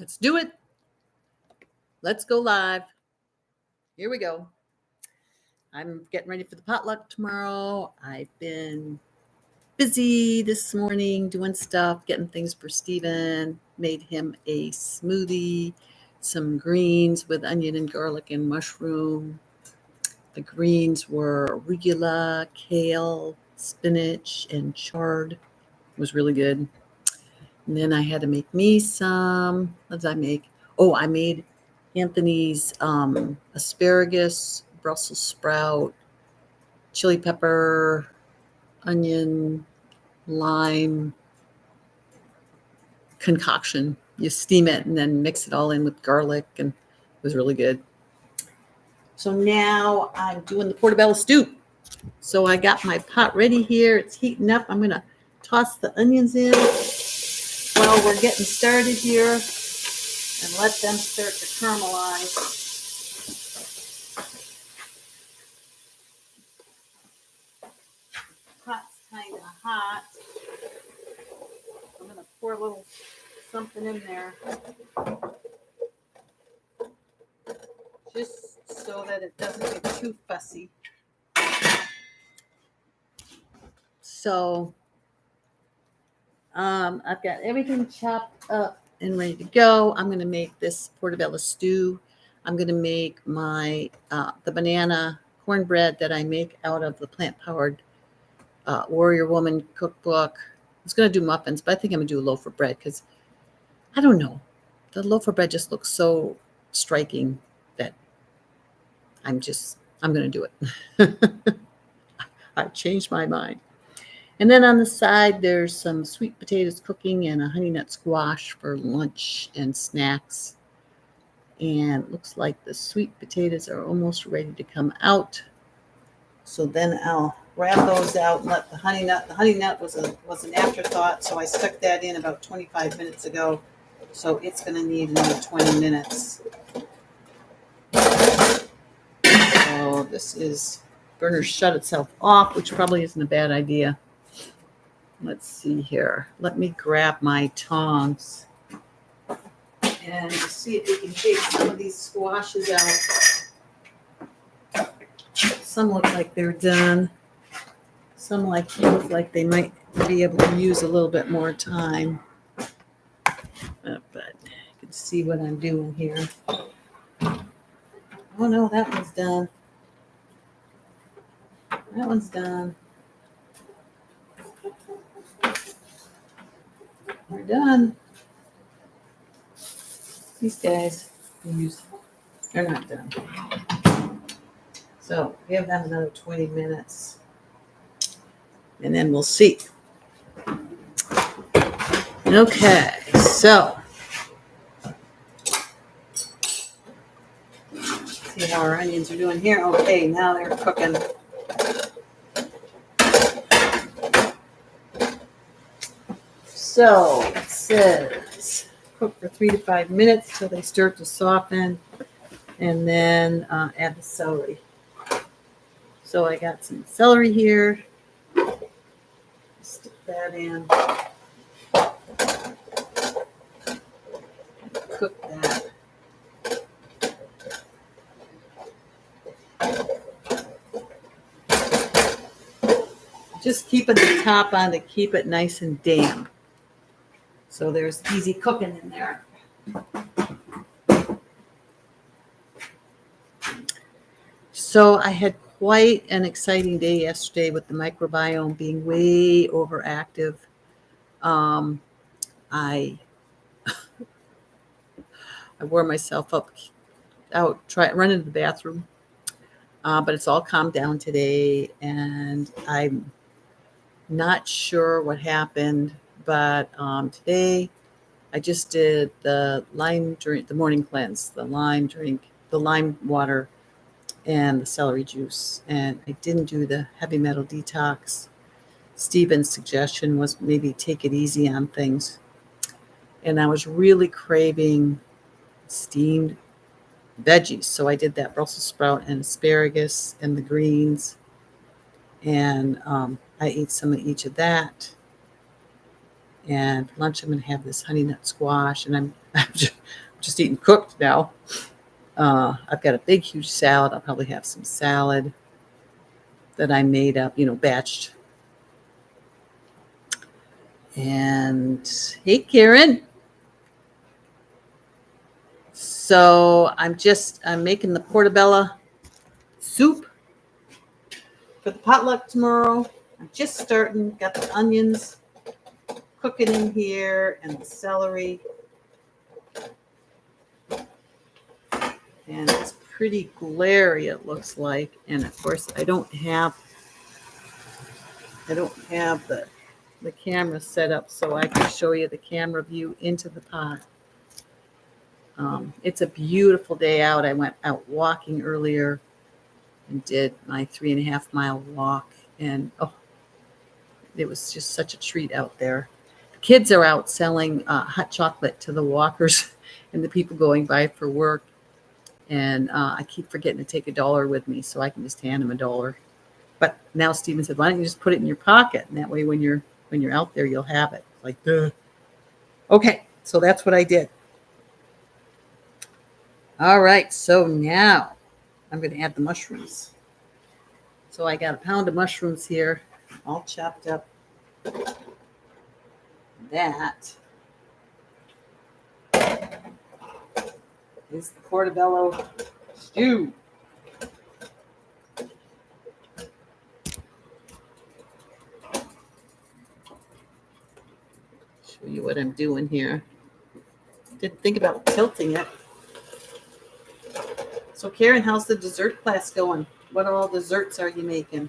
Let's do it. Let's go live. Here we go. I'm getting ready for the potluck tomorrow. I've been busy this morning doing stuff, getting things for Steven. Made him a smoothie, some greens with onion and garlic and mushroom. The greens were arugula, kale, spinach, and chard. It was really good. And then I had to make me some. What did I make? Oh, I made Anthony's asparagus, Brussels sprout, chili pepper, onion, lime concoction. You steam it and then mix it all in with garlic, and it was really good. So now I'm doing the portobello stew. So I got my pot ready here. It's heating up. I'm going to toss the onions in while we're getting started here and let them start to caramelize. Pot's kind of hot. I'm going to pour a little something in there just so that it doesn't get too fussy. So I've got everything chopped up and ready to go. I'm going to make this portobello stew. I'm going to make my the banana cornbread that I make out of the plant-powered Warrior Woman cookbook. I was going to do muffins, but I think I'm going to do a loaf of bread because, I don't know, the loaf of bread just looks so striking that I'm going to do it. I changed my mind. And then on the side, there's some sweet potatoes cooking and a honey nut squash for lunch and snacks. And it looks like the sweet potatoes are almost ready to come out. So then I'll grab those out and let the honey nut was an afterthought, so I stuck that in about 25 minutes ago. So it's going to need another 20 minutes. So this is, burner shut itself off, which probably isn't a bad idea. Let's see here. Let me grab my tongs and see if we can take some of these squashes out. Some look like they're done. Some look like they might be able to use a little bit more time. But you can see what I'm doing here. Oh no, that one's done. That one's done. We're done. These guys, they're not done. So give them another 20 minutes. And then we'll see. Okay, so see how our onions are doing here. Okay, now they're cooking. So it says cook for 3 to 5 minutes till they start to soften, and then add the celery. So I got some celery here. Stick that in. Cook that. Just keeping the top on to keep it nice and damp. So there's easy cooking in there. So I had quite an exciting day yesterday with the microbiome being way overactive. I wore myself out, running to the bathroom, but it's all calmed down today, and I'm not sure what happened. But today I just did the lime drink, the morning cleanse, the lime drink, the lime water, and the celery juice. And I didn't do the heavy metal detox. Steven's suggestion was maybe take it easy on things. And I was really craving steamed veggies. So I did that Brussels sprout and asparagus and the greens. And I ate some of each of that. And for lunch, I'm going to have this honey nut squash, and I'm just eating cooked now. I've got a big, huge salad. I'll probably have some salad that I made up, batched. And hey, Karen. So I'm making the portobello soup for the potluck tomorrow. I'm just starting. Got the onions cooking in here and the celery. And it's pretty glary, it looks like. And of course, I don't have the camera set up so I can show you the camera view into the pot. It's a beautiful day out. I went out walking earlier and did my 3.5-mile walk, and it was just such a treat out there. The kids are out selling hot chocolate to the walkers and the people going by for work, and I keep forgetting to take $1 with me so I can just hand them $1. But now Stephen said, why don't you just put it in your pocket, and that way when you're out there you'll have it. Like, duh. Okay, so that's what I did. All right, so now I'm going to add the mushrooms. So I got a pound of mushrooms here, all chopped up. That is the portobello stew. Show you what I'm doing here. Didn't think about tilting it. So Karen, how's the dessert class going? What all desserts are you making?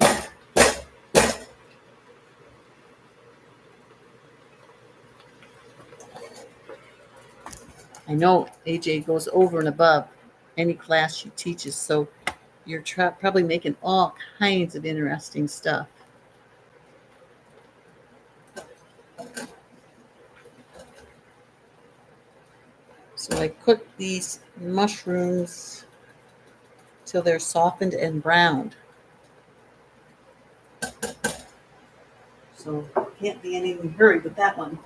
I know AJ goes over and above any class she teaches, so you're probably making all kinds of interesting stuff. So I cook these mushrooms till they're softened and browned. So can't be in any hurry with that one.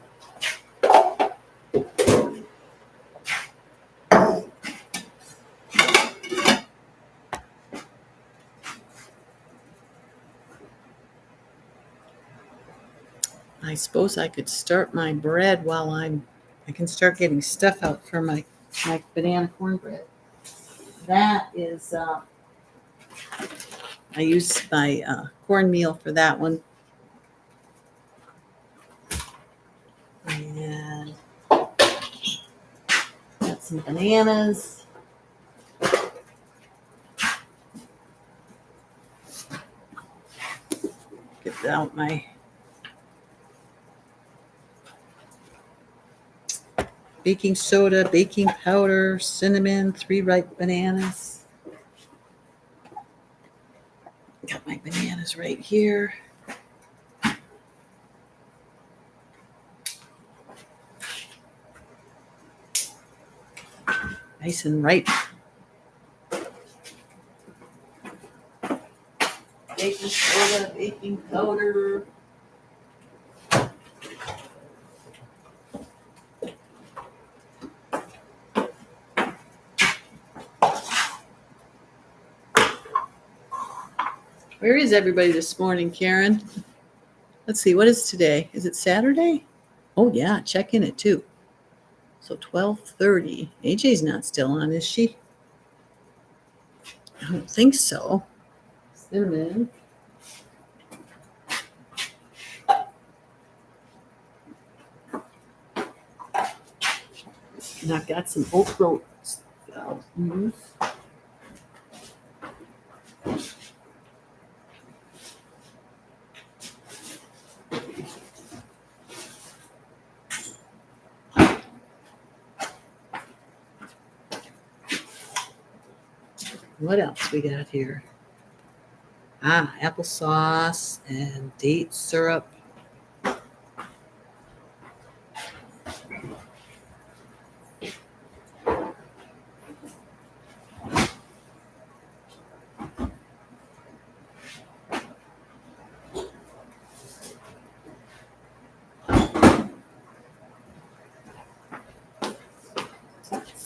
I suppose I could start my bread while I can start getting stuff out for my banana cornbread. That is, I use my cornmeal for that one. And got some bananas. Get out my baking soda, baking powder, cinnamon, 3 ripe bananas. Got my bananas right here. Nice and ripe. Baking soda, baking powder. Where is everybody this morning, Karen? Let's see, what is today? Is it Saturday? Oh yeah, check in at 2. So 12:30. AJ's not still on, is she? I don't think so. Cinnamon. And I've got some oat groat use. What else we got here? Applesauce and date syrup.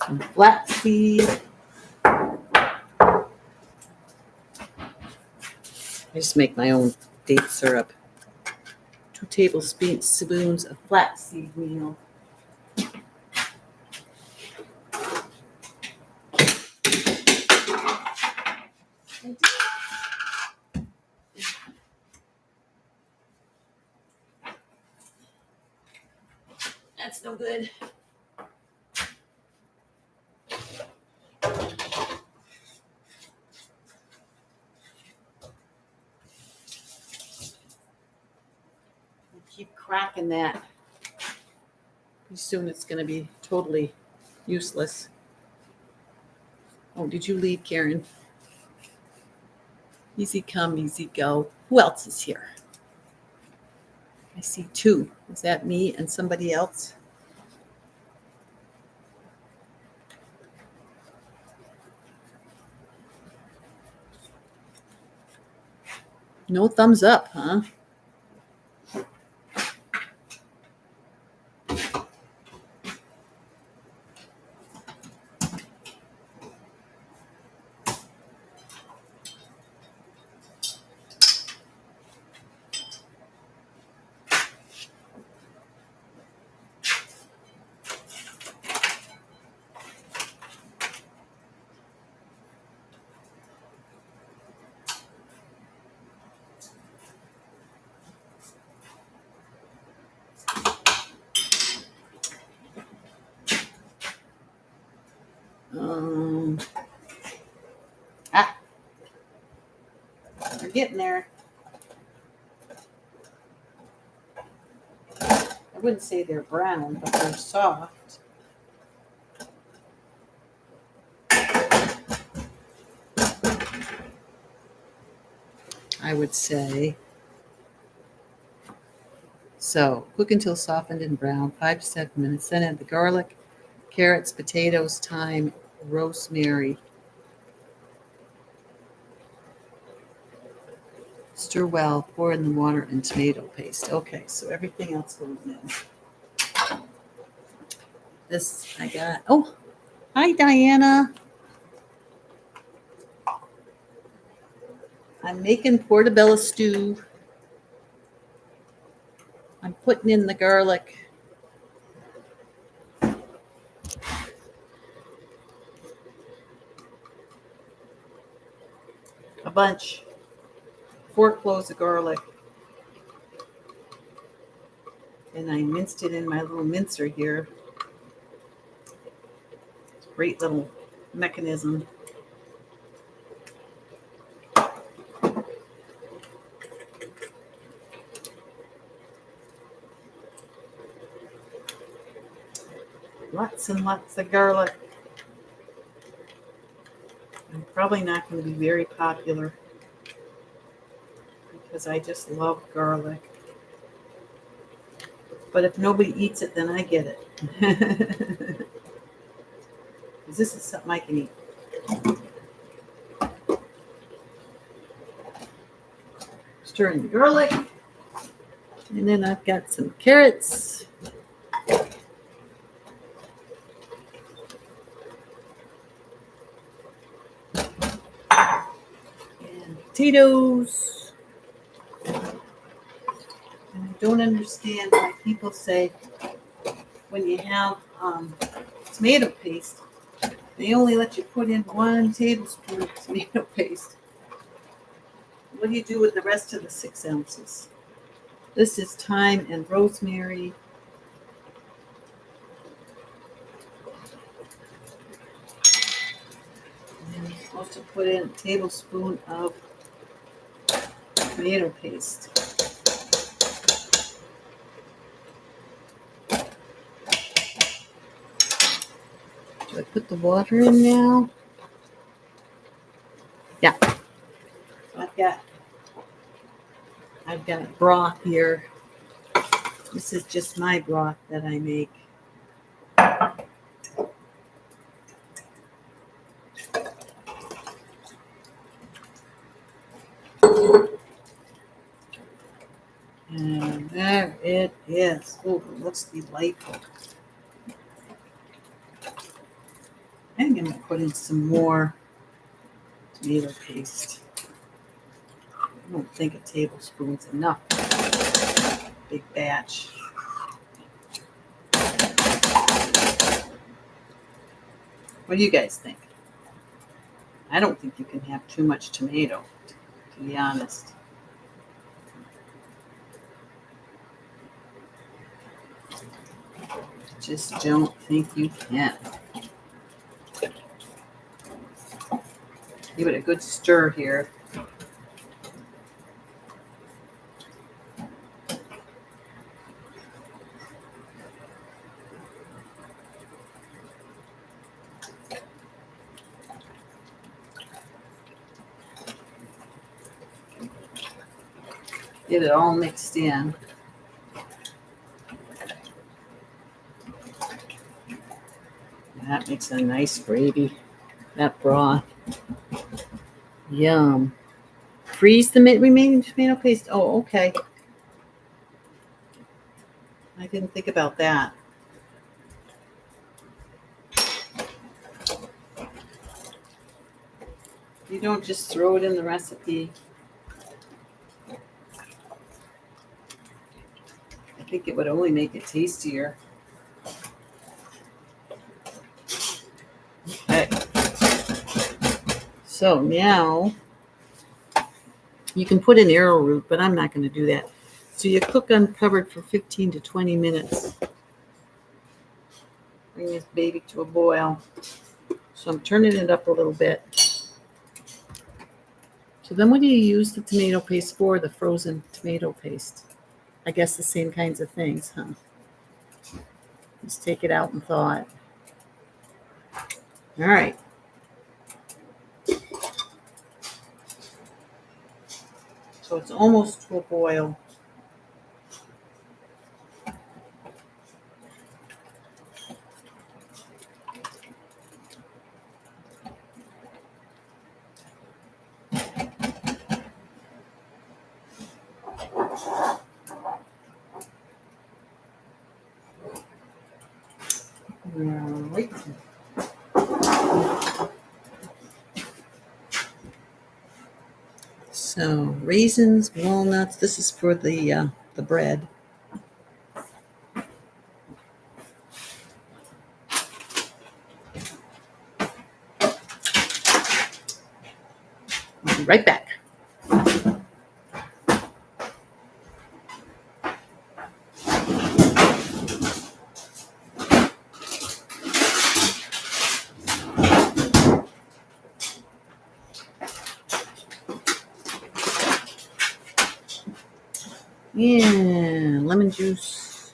some flaxseed. I just make my own date syrup. 2 tablespoons of flaxseed meal. That's no good. Keep cracking that. Pretty soon it's going to be totally useless. Oh, did you leave, Karen? Easy come, easy go. Who else is here? I see 2. Is that me and somebody else? No thumbs up, huh? We're getting there. I wouldn't say they're brown, but they're soft. I would say. So cook until softened and brown, 5 to 7 minutes. Then add the garlic, carrots, potatoes, thyme, rosemary. Stir well, pour in the water and tomato paste. Okay, so everything else goes in. This I got. Oh, hi, Diana. I'm making portobello stew. I'm putting in the garlic. A bunch. 4 cloves of garlic. And I minced it in my little mincer here. It's a great little mechanism. Lots and lots of garlic. I'm probably not going to be very popular because I just love garlic. But if nobody eats it, then I get it. Because this is something I can eat. Stir in the garlic. And then I've got some carrots. And potatoes. And I don't understand why people say when you have tomato paste, they only let you put in 1 tablespoon of tomato paste. What do you do with the rest of the 6 ounces? This is thyme and rosemary. And you're supposed to put in a tablespoon of tomato paste. Do I put the water in now? Yeah. I've got broth here. This is just my broth that I make. And there it is. Oh, it looks delightful. I think I'm going to put in some more tomato paste. I don't think a tablespoon's enough. Big batch. What do you guys think? I don't think you can have too much tomato, to be honest. Just don't think you can. Give it a good stir here. Get it all mixed in. That makes a nice gravy. That broth. Yum. Freeze the remaining tomato paste. Oh, okay. I didn't think about that. You don't just throw it in the recipe. I think it would only make it tastier. Okay. So now you can put in arrowroot, but I'm not going to do that. So you cook uncovered for 15 to 20 minutes. Bring this baby to a boil. So I'm turning it up a little bit. So then what do you use the tomato paste for, the frozen tomato paste? I guess the same kinds of things, huh? Just take it out and thaw it. All right. So it's almost to a boil. Right. So raisins, walnuts. This is for the bread. I'll be right back. Yeah, lemon juice.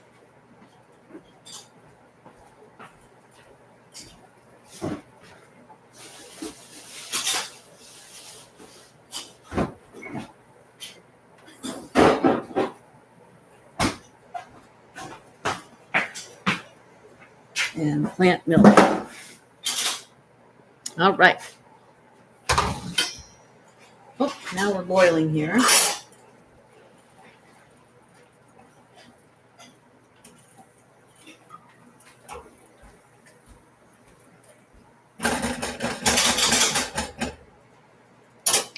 And plant milk. All right. Oh, now we're boiling here.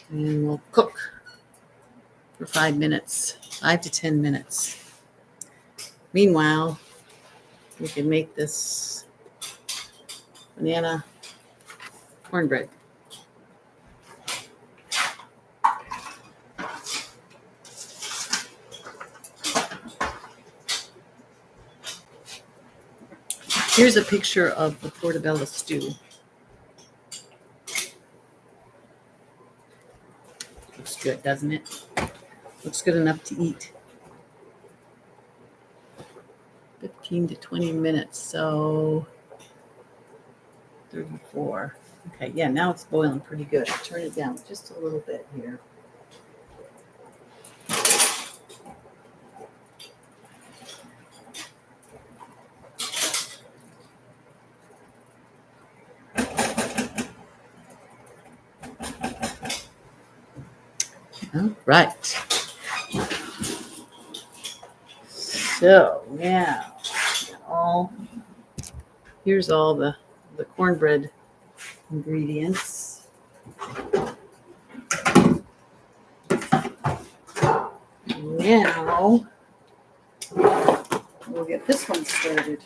And we'll cook for 5 minutes, 5 to 10 minutes. Meanwhile, we can make this banana cornbread. Here's a picture of the Portobello stew. Looks good, doesn't it? Looks good enough to eat. 15 to 20 minutes, so 34. Okay, yeah, now it's boiling pretty good. I'll turn it down just a little bit here. All right. So now, here's all the cornbread ingredients. Now we'll get this one started.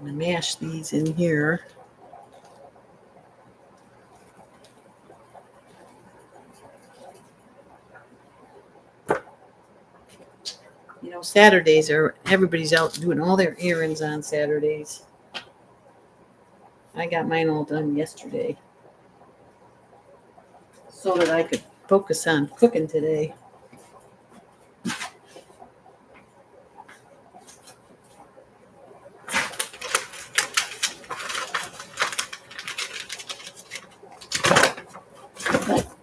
I'm going to mash these in here. You know, Saturdays are, everybody's out doing all their errands on Saturdays. I got mine all done yesterday so that I could focus on cooking today.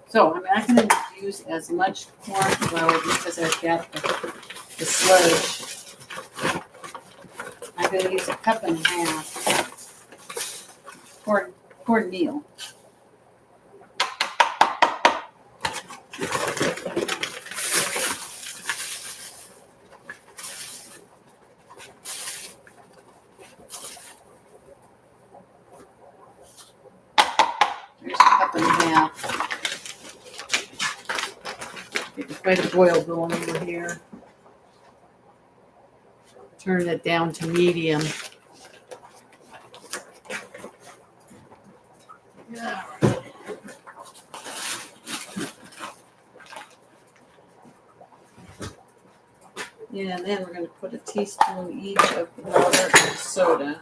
So I'm not going to use as much corn flour because I've got the sludge. I'm going to use 1.5 cups cornmeal. There's 1.5 cups. Getting quite a boil going over here. Turn it down to medium. Yeah. Yeah, and then we're going to put a teaspoon each of water and soda.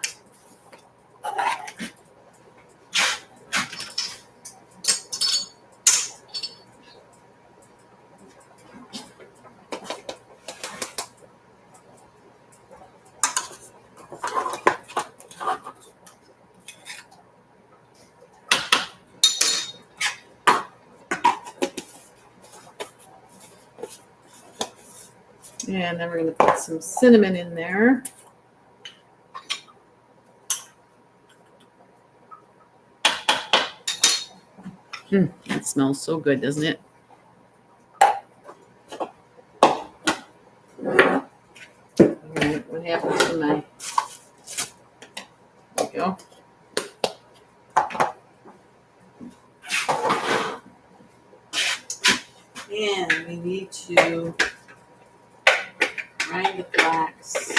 And then we're going to put some cinnamon in there. That smells so good, doesn't it? What happened to my... There we go. And we need to grind the flax.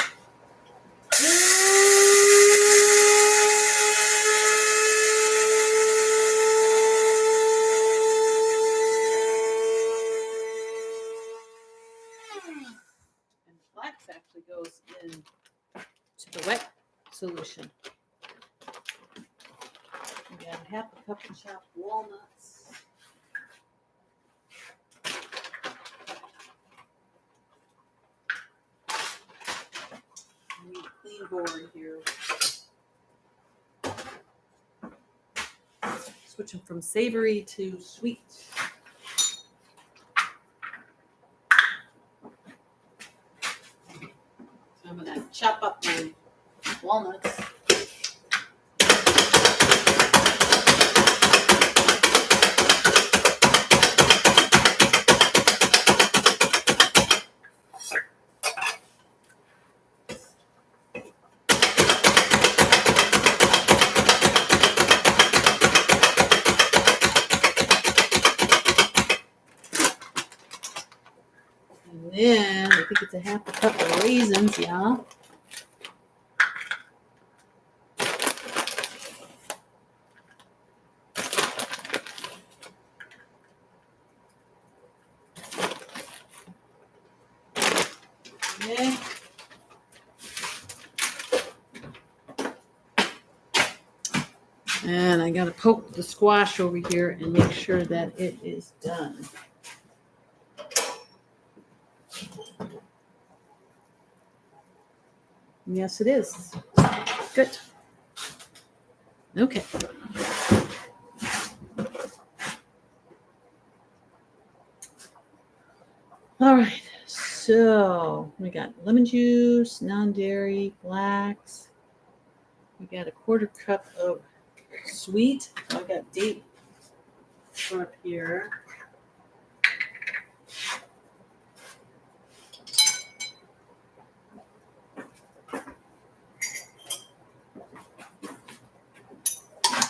And flax actually goes in to the wet solution. We got 1/2 cup of chopped walnuts. I need a clean board here. Switching from savory to sweet. So I'm going to chop up my walnuts. And then I think it's 1/2 cup of raisins, yeah. Okay. And I got to poke the squash over here and make sure that it is done. Yes, it is. Good. Okay. All right. So we got lemon juice, non-dairy, flax, We got a 1/4 cup of sweet. I got date syrup here.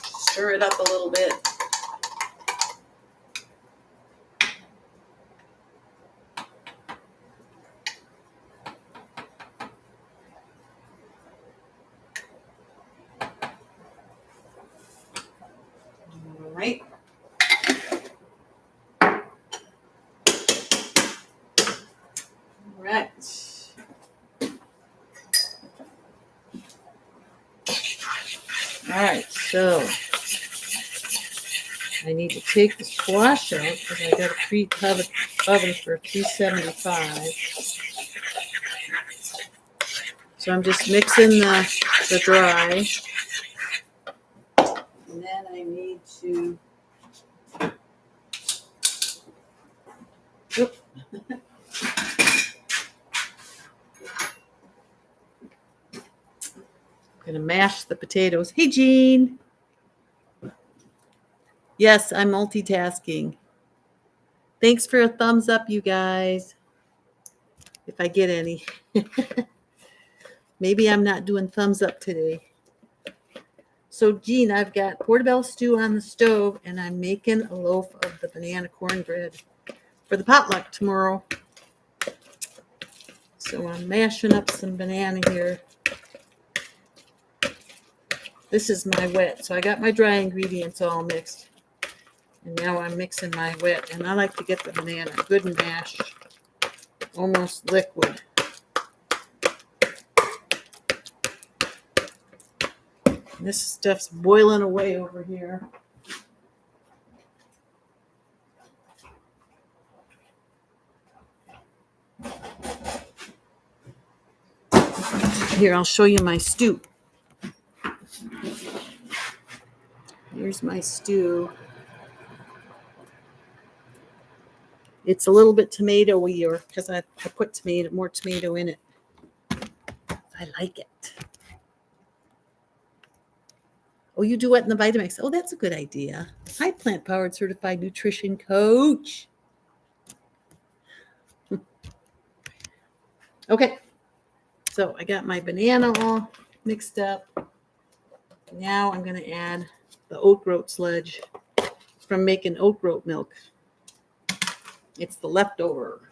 Stir it up a little bit. All right. All right. All right, so I need to take the squash out because I got a pre-covered oven for 275. So I'm just mixing the dry. And then I need to I'm gonna mash the potatoes. Hey, Jean. Yes, I'm multitasking. Thanks for a thumbs up, you guys. If I get any. Maybe I'm not doing thumbs up today. So, Jean, I've got portobello stew on the stove, and I'm making a loaf of the banana cornbread for the potluck tomorrow. So I'm mashing up some banana here. This is my wet. So I got my dry ingredients all mixed. And now I'm mixing my wet. And I like to get the banana good and mashed, almost liquid. And this stuff's boiling away over here. Here, I'll show you my stew. Here's my stew. It's a little bit tomatoey because I put more tomato in it. I like it. Oh, you do what in the Vitamix? Oh, that's a good idea. Hi, Plant Powered Certified Nutrition Coach. Okay, so I got my banana all mixed up. Now I'm going to add the oat groat sludge from making oat groat milk. It's the leftover.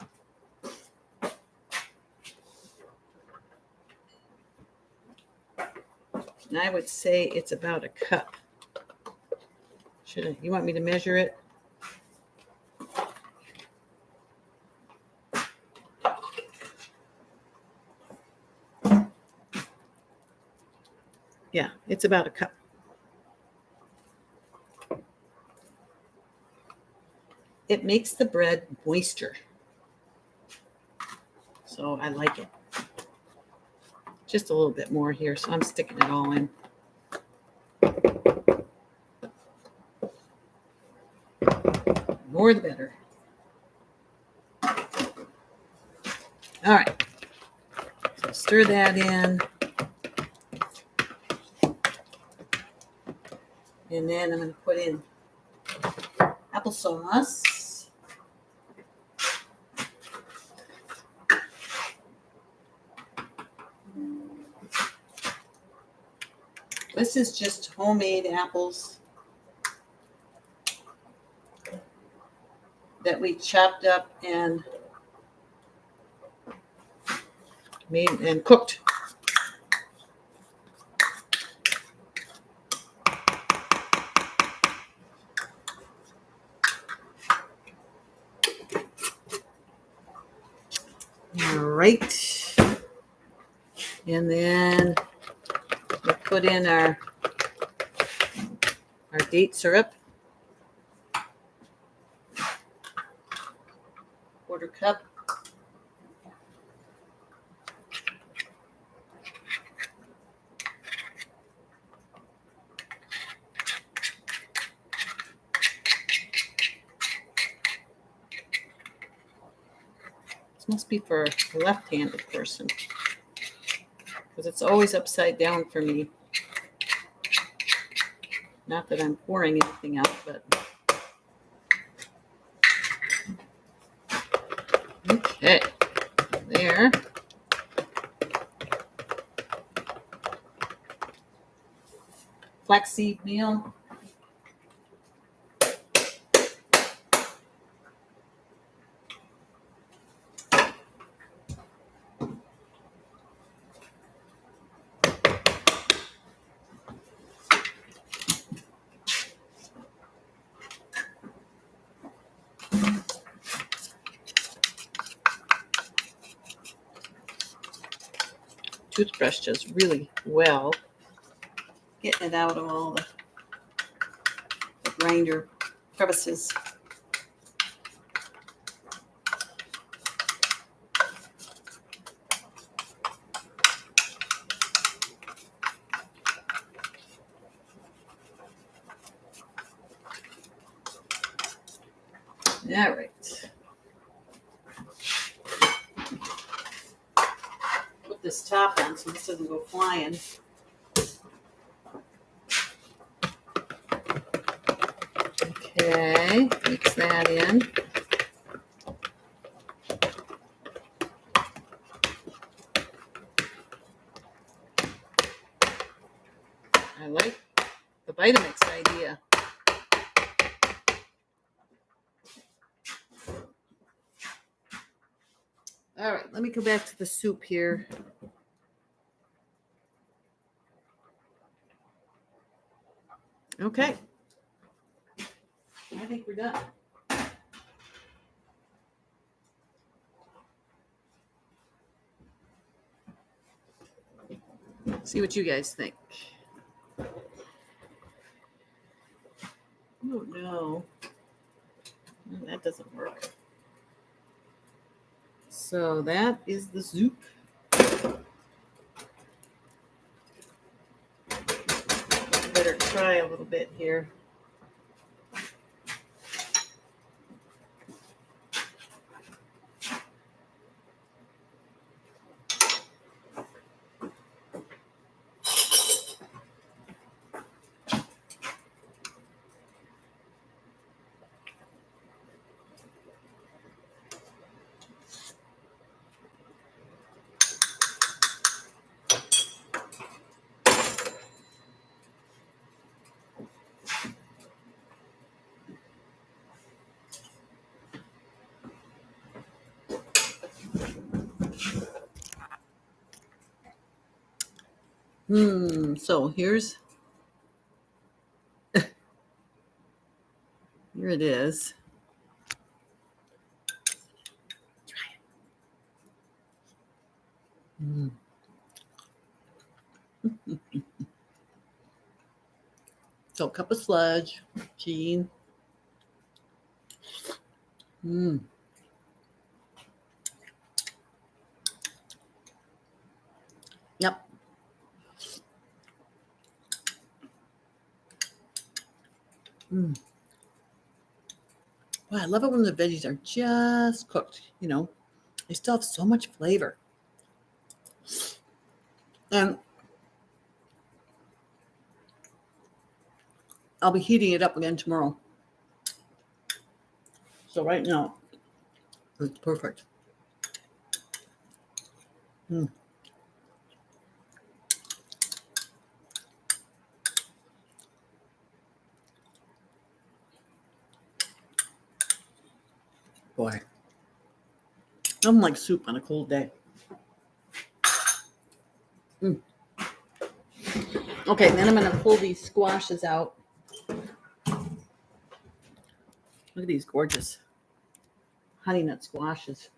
And I would say it's about a cup. You want me to measure it? Yeah, it's about a cup. It makes the bread moisture. So I like it. Just a little bit more here, so I'm sticking it all in. More the better. All right. So stir that in. And then I'm going to put in applesauce. This is just homemade apples that we chopped up and made and cooked. All right. And then we put in our date syrup. 1/4 cup. This must be for a left-handed person because it's always upside down for me. Not that I'm pouring anything out, but okay, there. Flaxseed meal. Toothbrush does really well getting it out of all the grinder crevices. All right. Put this top on so this doesn't go flying. Okay, mix that in. I like the Vitamix idea. All right, let me go back to the soup here. Okay. I think we're done. See what you guys think. Oh no. That doesn't work. So that is the soup. Better try a little bit here. So here it is. Try it. So a cup of sludge, Gene. Yep. Well, I love it when the veggies are just cooked. You know, they still have so much flavor. And I'll be heating it up again tomorrow. So right now, it's perfect. Boy, I'm like soup on a cold day. Okay, then I'm going to pull these squashes out. Look at these gorgeous honey nut squashes.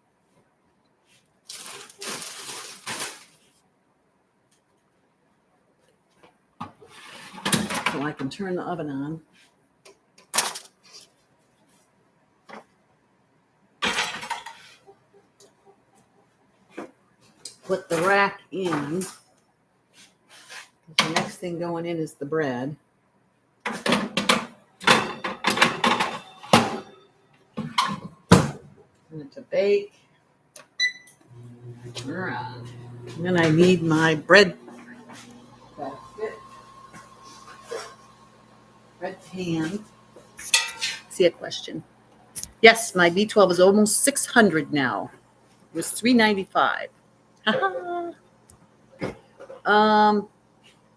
So I can turn the oven on. Put the rack in. The next thing going in is the bread. Turn it to bake. All right. And then I need my bread basket. red pan. See a question. Yes, my B12 is almost 600 now. It was 395.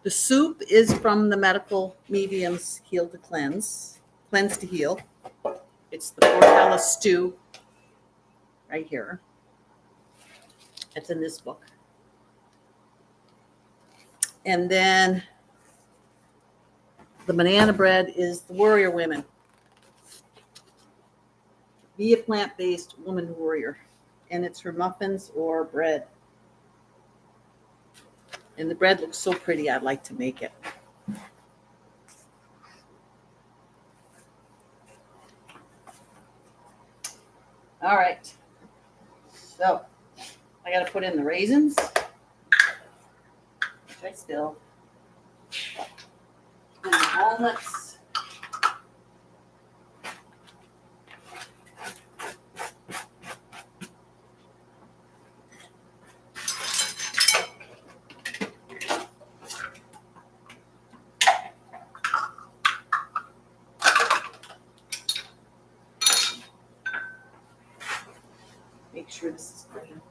The soup is from the medical medium's Heal to Cleanse, Cleanse to Heal. It's the Portobello stew right here. It's in this book. And then the banana bread is the warrior women. Be a plant-based woman warrior. And it's for muffins or bread. And the bread looks so pretty, I'd like to make it. All right. So I got to put in the raisins, which I still, and the walnuts. Make sure this is clean.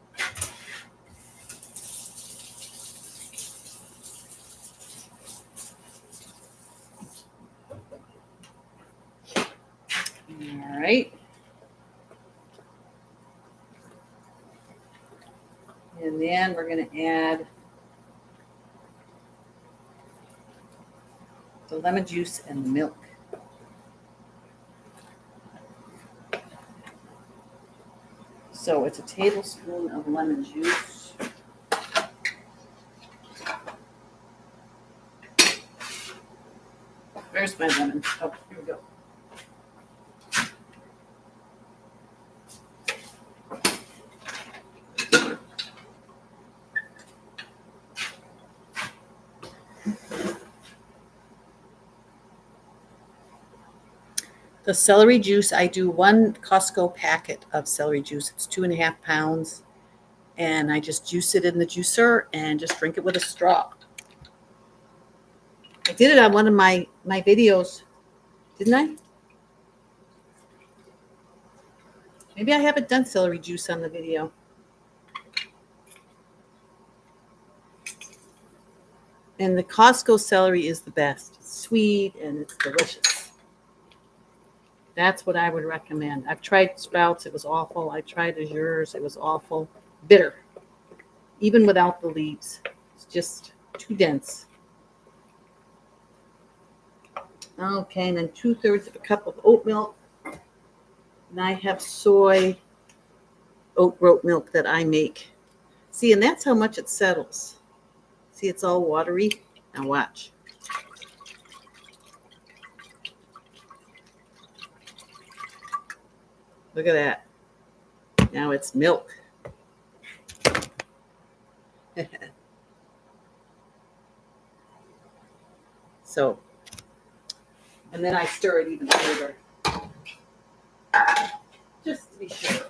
All right. And then we're going to add the lemon juice and the milk. So it's a tablespoon of lemon juice. Where's my lemon? Oh, here we go. The celery juice, I do 1 Costco packet of celery juice. It's 2.5 pounds. And I just juice it in the juicer and just drink it with a straw. I did it on one of my videos, didn't I? Maybe I haven't done celery juice on the video. And the Costco celery is the best. It's sweet and it's delicious. That's what I would recommend. I've tried Sprouts. It was awful. I tried Azures. It was awful. Bitter. Even without the leaves. It's just too dense. Okay, and then 2/3 of a cup of oat milk. And I have soy oat milk that I make. See, and that's how much it settles. See, it's all watery. Now watch. Look at that. Now it's milk. So, and then I stir it even further. Just to be sure.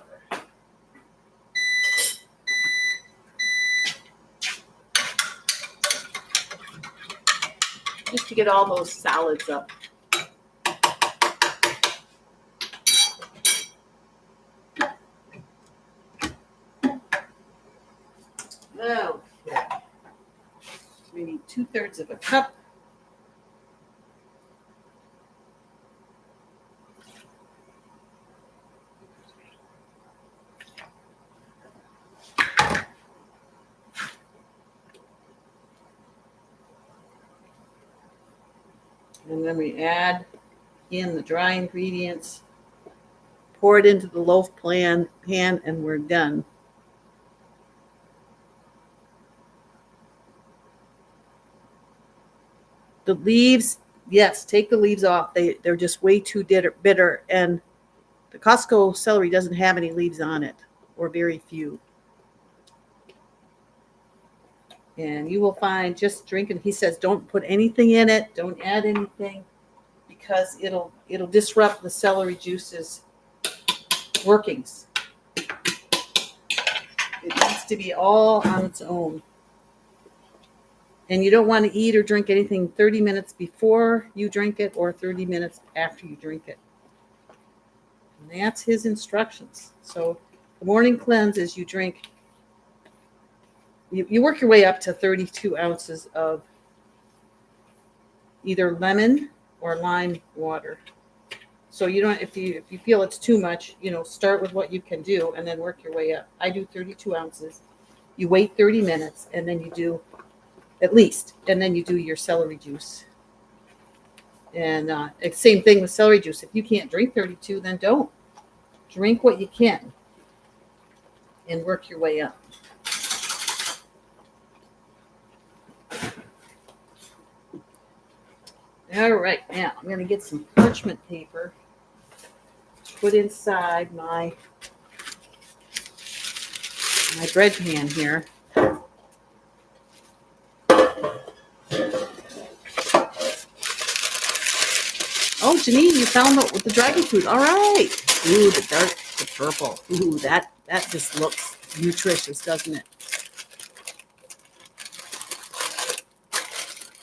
Just to get all those solids up. Okay. We need 2/3 of a cup. And then we add in the dry ingredients, pour it into the loaf pan, and we're done. The leaves, yes, take the leaves off. They're just way too bitter. And the Costco celery doesn't have any leaves on it, or very few. And you will find just drinking, he says, don't put anything in it. Don't add anything because it'll disrupt the celery juice's workings. It needs to be all on its own. And you don't want to eat or drink anything 30 minutes before you drink it or 30 minutes after you drink it. And that's his instructions. So the morning cleanse is you drink, you work your way up to 32 ounces of either lemon or lime water. So you don't, if you feel it's too much, start with what you can do and then work your way up. I do 32 ounces. You wait 30 minutes and then you do at least, and then you do your celery juice. And same thing with celery juice. If you can't drink 32, then don't. Drink what you can and work your way up. All right, now I'm going to get some parchment paper to put inside my bread pan here. Oh, Janine, you found the dragon fruit. All right. Ooh, the purple. Ooh, that just looks nutritious, doesn't it?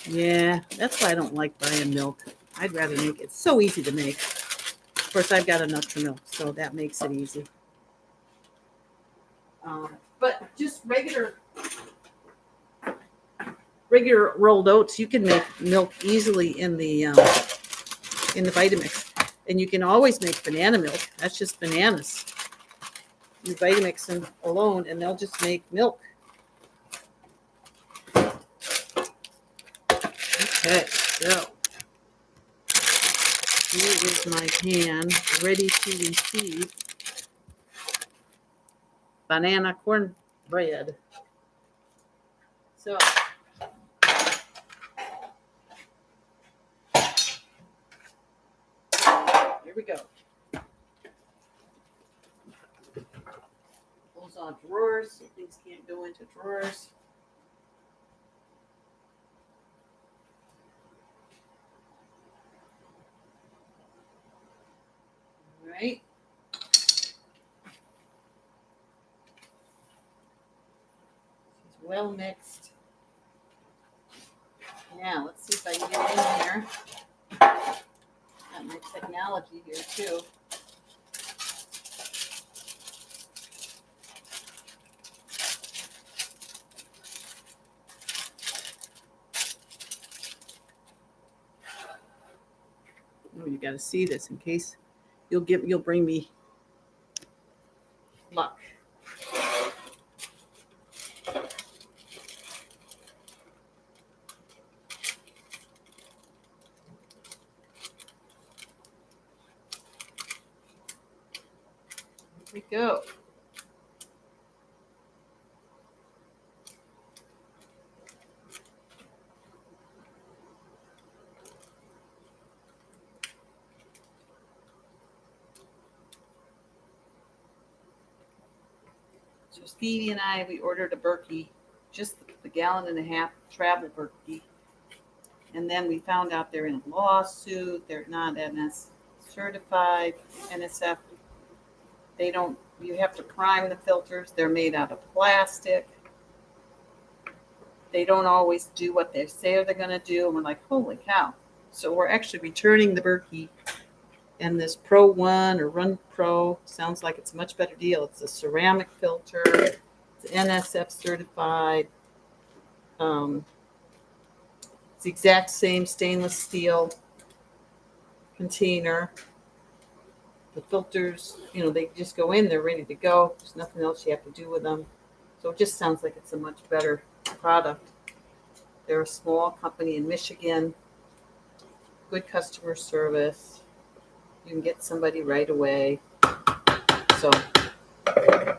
Yeah, that's why I don't like buying milk. I'd rather make it. It's so easy to make. Of course, I've got enough to milk, so that makes it easy. But just regular rolled oats, you can make milk easily in the Vitamix. And you can always make banana milk. That's just bananas. You Vitamix them alone, and they'll just make milk. Okay, so here is my pan ready to receive banana cornbread. So here we go. Close on drawers so things can't go into drawers. All right. It's well mixed. Now let's see if I can get in here. Got my technology here too. Oh, you got to see this in case you'll bring me luck. Here we go. So Stevie and I, we ordered a Berkey, just the gallon and a half travel Berkey. And then we found out they're in a lawsuit. They're not NS certified, NSF. You have to prime the filters. They're made out of plastic. They don't always do what they say they're going to do. And we're like, holy cow. So we're actually returning the Berkey. And this Pro One or Run Pro sounds like it's a much better deal. It's a ceramic filter. It's NSF certified. It's the exact same stainless steel container. The filters, they just go in, they're ready to go. There's nothing else you have to do with them. So it just sounds like it's a much better product. They're a small company in Michigan. Good customer service. You can get somebody right away. So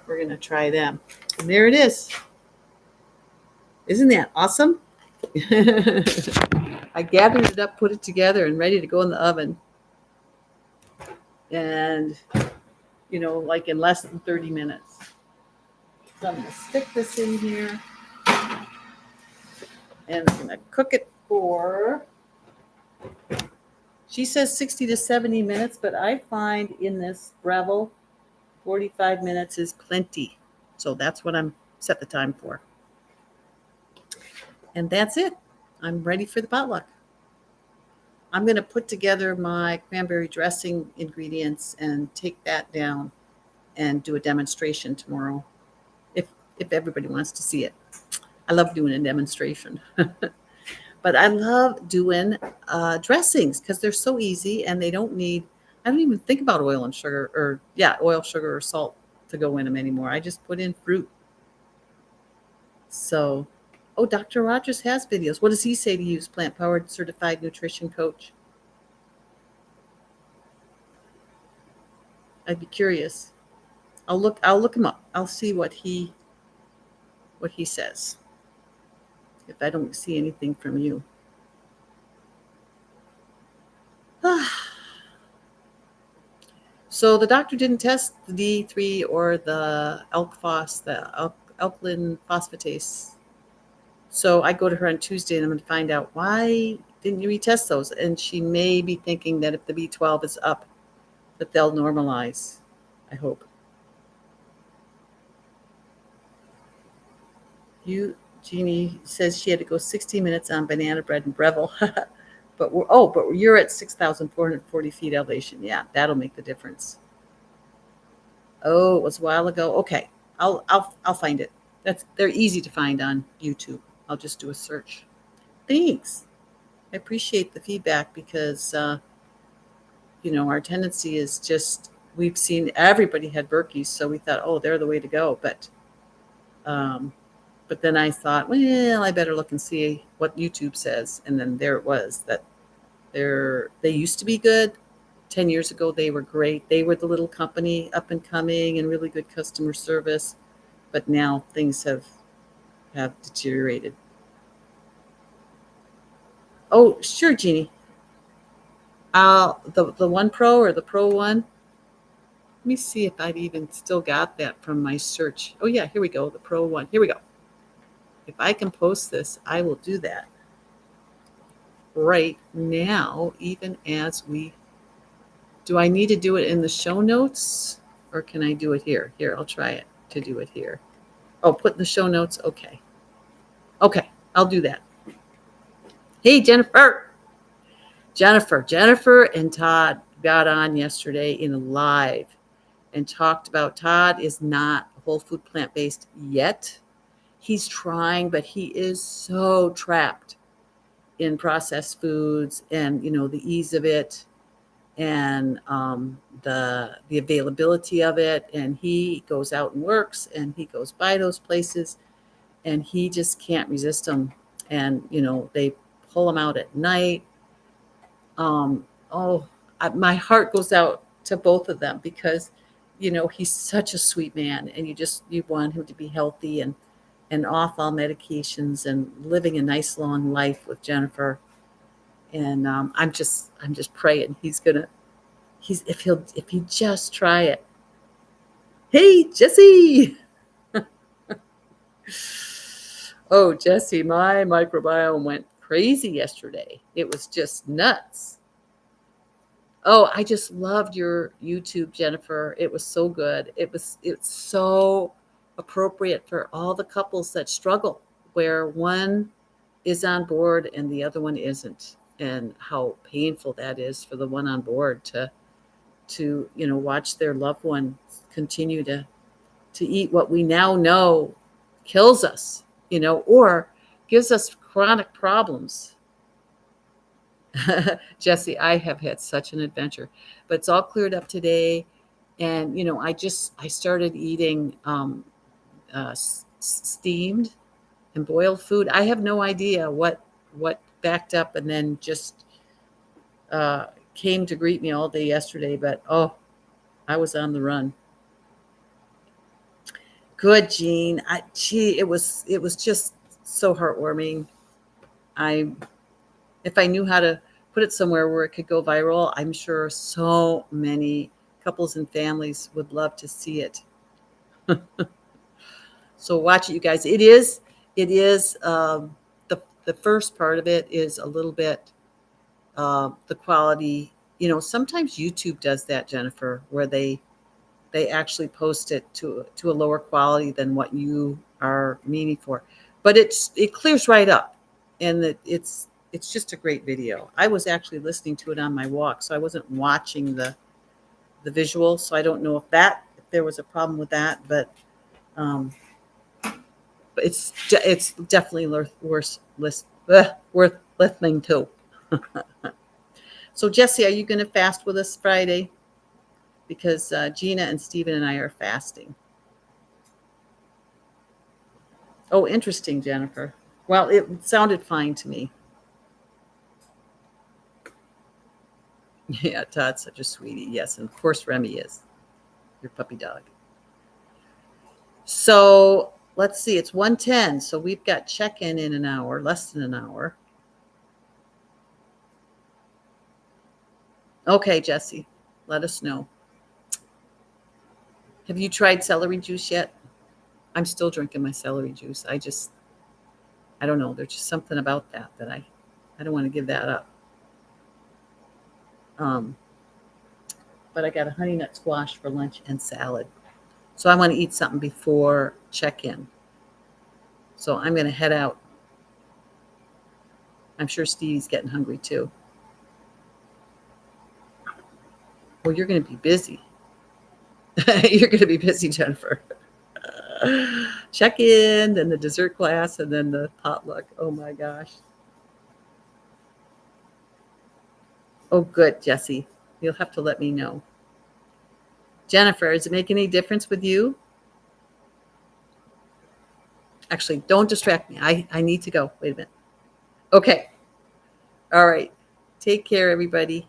we're going to try them. And there it is. Isn't that awesome? I gathered it up, put it together, and ready to go in the oven. And, like in less than 30 minutes. So I'm going to stick this in here. And I'm going to cook it for, she says 60 to 70 minutes, but I find in this Breville, 45 minutes is plenty. So that's what I'm set the time for. And that's it. I'm ready for the potluck. I'm going to put together my cranberry dressing ingredients and take that down and do a demonstration tomorrow if if everybody wants to see it. I love doing a demonstration. But I love doing dressings because they're so easy and they don't need, I don't even think about oil and sugar or, yeah, oil, sugar, or salt to go in them anymore. I just put in fruit. So, oh, Dr. Rogers has videos. What does he say to use? Plant powered certified nutrition coach. I'd be curious. I'll look him up. I'll see what he says if I don't see anything from you. So the doctor didn't test the D3 or the alkaline phosphatase. So I go to her on Tuesday and I'm going to find out why didn't you retest those? And she may be thinking that if the B12 is up, that they'll normalize. I hope. Jeannie says she had to go 16 minutes on banana bread and Breville. but you're at 6,440 feet elevation. Yeah, that'll make the difference. Oh, it was a while ago. Okay, I'll find it. They're easy to find on YouTube. I'll just do a search. Thanks. I appreciate the feedback because our tendency is just we've seen everybody had Berkeys, so we thought, oh, they're the way to go. But then I thought, well, I better look and see what YouTube says, and then there it was that they used to be good. 10 years ago, they were great. They were the little company, up and coming, and really good customer service. But now things have deteriorated. Oh, sure, Jeannie. The One Pro or the Pro One. Let me see if I've even still got that from my search. Oh yeah, here we go. The Pro One. Here we go. If I can post this, I will do that right now, even as we. Do I need to do it in the show notes or can I do it here? Here, I'll try it to do it here. Oh, put in the show notes. Okay. Okay, I'll do that. Hey, Jennifer. Jennifer and Todd got on yesterday in a live and talked about Todd is not whole food plant-based yet. He's trying, but he is so trapped in processed foods and, the ease of it and the availability of it. And he goes out and works and he goes by those places and he just can't resist them. And, they pull him out at night. My heart goes out to both of them because, he's such a sweet man and you want him to be healthy and off all medications and living a nice long life with Jennifer. And I'm just praying if he just try it. Hey, Jesse. Oh, Jesse, my microbiome went crazy yesterday. It was just nuts. Oh, I just loved your YouTube, Jennifer. It was so good. It's so appropriate for all the couples that struggle, where one is on board and the other one isn't, and how painful that is for the one on board to watch their loved one continue to eat what we now know kills us, or gives us chronic problems. Jesse, I have had such an adventure, but it's all cleared up today. And, I started eating steamed and boiled food. I have no idea what backed up and then just came to greet me all day yesterday. But, I was on the run. Good, Jean. It was just so heartwarming. If I knew how to put it somewhere where it could go viral, I'm sure so many couples and families would love to see it. So watch it, you guys. It is the first part of it is a little bit the quality. Sometimes YouTube does that, Jennifer, where they actually post it to a lower quality than what you are meaning for. But it clears right up. and it's just a great video. I was actually listening to it on my walk, so I wasn't watching the visual. So I don't know if there was a problem with that, um, but it's definitely worth listening to. So Jesse, are you going to fast with us Friday? Because Gina and Stephen and I are fasting. Oh, interesting, Jennifer. Well, it sounded fine to me. Yeah, Todd's such a sweetie. Yes, and of course Remy is your puppy dog. So let's see, it's 1:10. So we've got check-in in an hour, less than an hour. Okay, Jesse, let us know. Have you tried celery juice yet? I'm still drinking my celery juice. I don't know. There's just something about that I don't want to give that up. Um, but I got a honey nut squash for lunch and salad. So I want to eat something before check-in. So I'm going to head out. I'm sure Stevie's getting hungry too. Well, you're going to be busy. You're going to be busy, Jennifer. Check in, then the dessert class, and then the potluck. Oh my gosh. Oh, good, Jesse. You'll have to let me know. Jennifer, does it make any difference with you? Actually, don't distract me. I need to go. Wait a minute. Okay. All right. Take care, everybody.